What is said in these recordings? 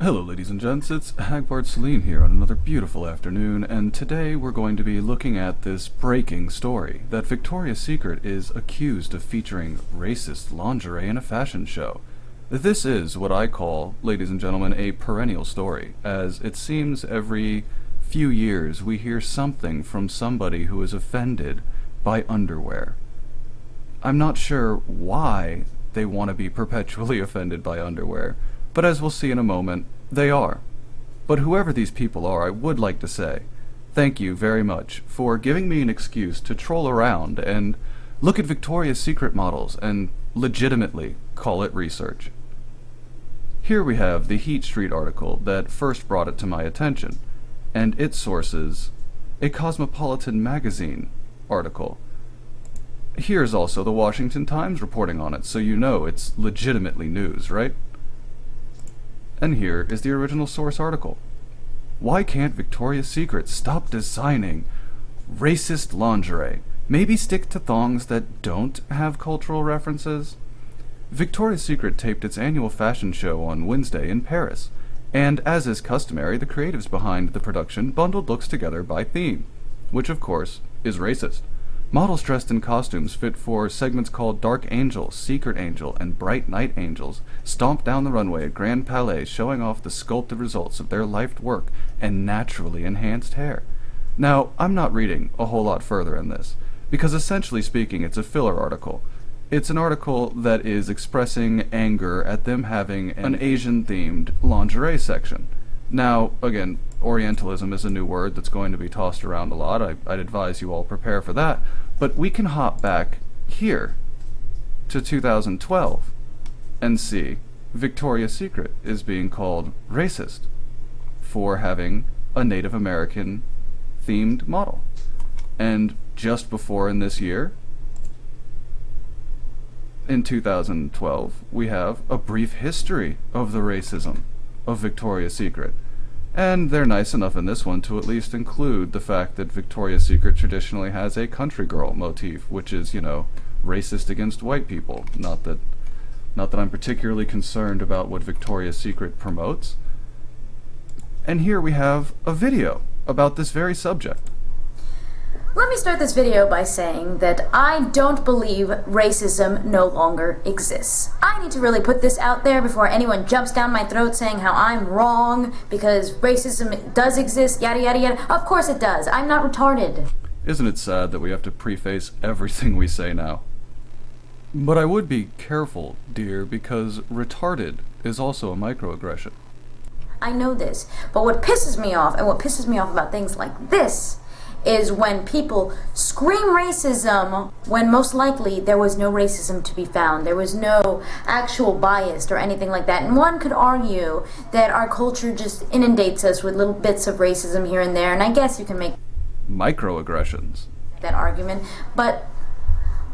Hello ladies and gents, it's Hagbard Celine here on another beautiful afternoon, and today we're going to be looking at this breaking story that Victoria's Secret is accused of featuring racist lingerie in a fashion show. This is what I call, ladies and gentlemen, a perennial story, as it seems every few years we hear something from somebody who is offended by underwear. I'm not sure why they want to be perpetually offended by underwear, but as we'll see in a moment, they are. But whoever these people are, I would like to say, thank you very much for giving me an excuse to troll around and look at Victoria's Secret models and legitimately call it research. Here we have the Heat Street article that first brought it to my attention, and its sources, a Cosmopolitan magazine article. Here's also the Washington Times reporting on it, so you know it's legitimately news, right? And here is the original source article. Why can't Victoria's Secret stop designing racist lingerie? Maybe stick to thongs that don't have cultural references? Victoria's Secret taped its annual fashion show on Wednesday in Paris, and as is customary, the creatives behind the production bundled looks together by theme, which of course is racist. Models dressed in costumes fit for segments called Dark Angel, Secret Angel, and Bright Night Angels stomped down the runway at Grand Palais, showing off the sculpted results of their lifed work and naturally enhanced hair. Now, I'm not reading a whole lot further in this, because essentially speaking, it's a filler article. It's an article that is expressing anger at them having an Asian-themed lingerie section. Now, again, Orientalism is a new word that's going to be tossed around a lot. I'd advise you all prepare for that. But we can hop back here to 2012 and see Victoria's Secret is being called racist for having a Native American themed model. And just before in this year, in 2012, we have a brief history of the racism of Victoria's Secret. And they're nice enough in this one to at least include the fact that Victoria's Secret traditionally has a country girl motif, which is, you know, racist against white people. Not that I'm particularly concerned about what Victoria's Secret promotes. And here we have a video about this very subject. Let me start this video by saying that I don't believe racism no longer exists. I need to really put this out there before anyone jumps down my throat saying how I'm wrong because racism does exist, yada yada yada. Of course it does. I'm not retarded. Isn't it sad that we have to preface everything we say now? But I would be careful, dear, because retarded is also a microaggression. I know this, but what pisses me off, and what pisses me off about things like this, is when people scream racism when most likely there was no racism to be found. There was no actual bias or anything like that. And one could argue that our culture just inundates us with little bits of racism here and there, and I guess you can make microaggressions that argument. But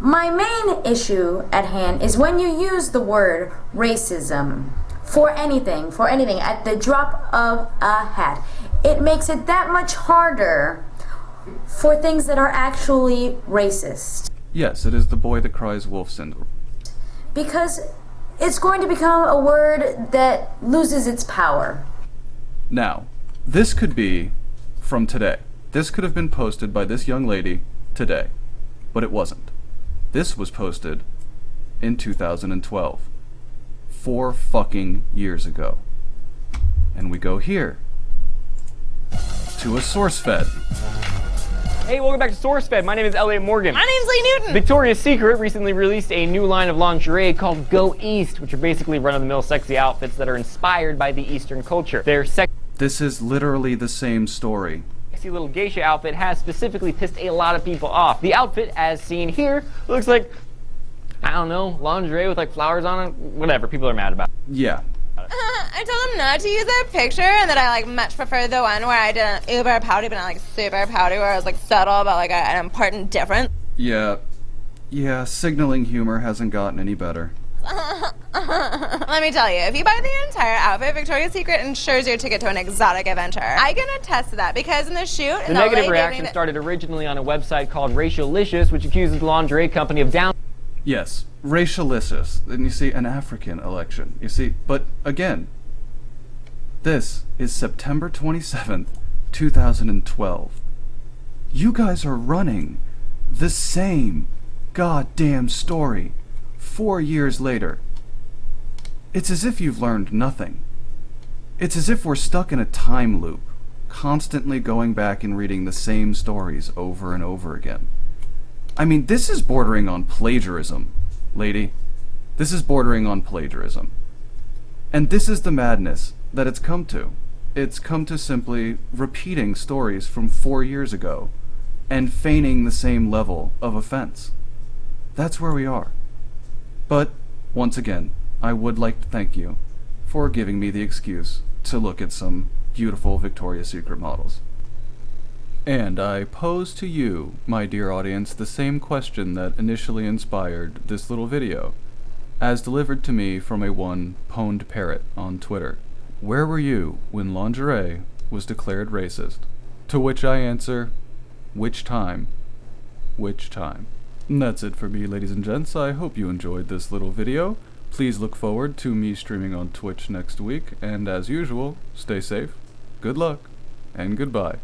my main issue at hand is when you use the word racism for anything, at the drop of a hat. It makes it that much harder for things that are actually racist. Yes, it is the boy that cries wolf syndrome. Because it's going to become a word that loses its power. Now, this could be from today. This could have been posted by this young lady today, but it wasn't. This was posted in 2012. 4 fucking years ago. And we go here to a SourceFed. Hey, welcome back to SourceFed. My name is Elliot Morgan. My name's Lee Newton. Victoria's Secret recently released a new line of lingerie called Go East, which are basically run-of-the-mill sexy outfits that are inspired by the Eastern culture. Their This is literally the same story. sexy little geisha outfit has specifically pissed a lot of people off. The outfit, as seen here, looks like, I don't know, lingerie with like flowers on it. Whatever, people are mad about it. Yeah. I told him not to use that picture and that I like much prefer the one where I did an uber pouty but not like super pouty, where I was like subtle about like an important difference. Yeah, signaling humor hasn't gotten any better. Let me tell you, if you buy the entire outfit, Victoria's Secret insures your ticket to an exotic adventure. I can attest to that because in the shoot... The negative reaction started originally on a website called Racialicious, which accuses the lingerie company of Yes, racialicious. And you see, an African election. You see, but again, This is September 27th, 2012. You guys are running the same goddamn story 4 years later. It's as if you've learned nothing. It's as if we're stuck in a time loop, constantly going back and reading the same stories over and over again. I mean, this is bordering on plagiarism, lady. This is bordering on plagiarism. And this is the madness that it's come to. It's come to simply repeating stories from 4 years ago and feigning the same level of offense. That's where we are. But, once again, I would like to thank you for giving me the excuse to look at some beautiful Victoria's Secret models. And I pose to you, my dear audience, the same question that initially inspired this little video, as delivered to me from a one pwned parrot on Twitter. Where were you when lingerie was declared racist? To which I answer, which time? Which time? And that's it for me, ladies and gents. I hope you enjoyed this little video. Please look forward to me streaming on Twitch next week, and as usual, stay safe, good luck, and goodbye.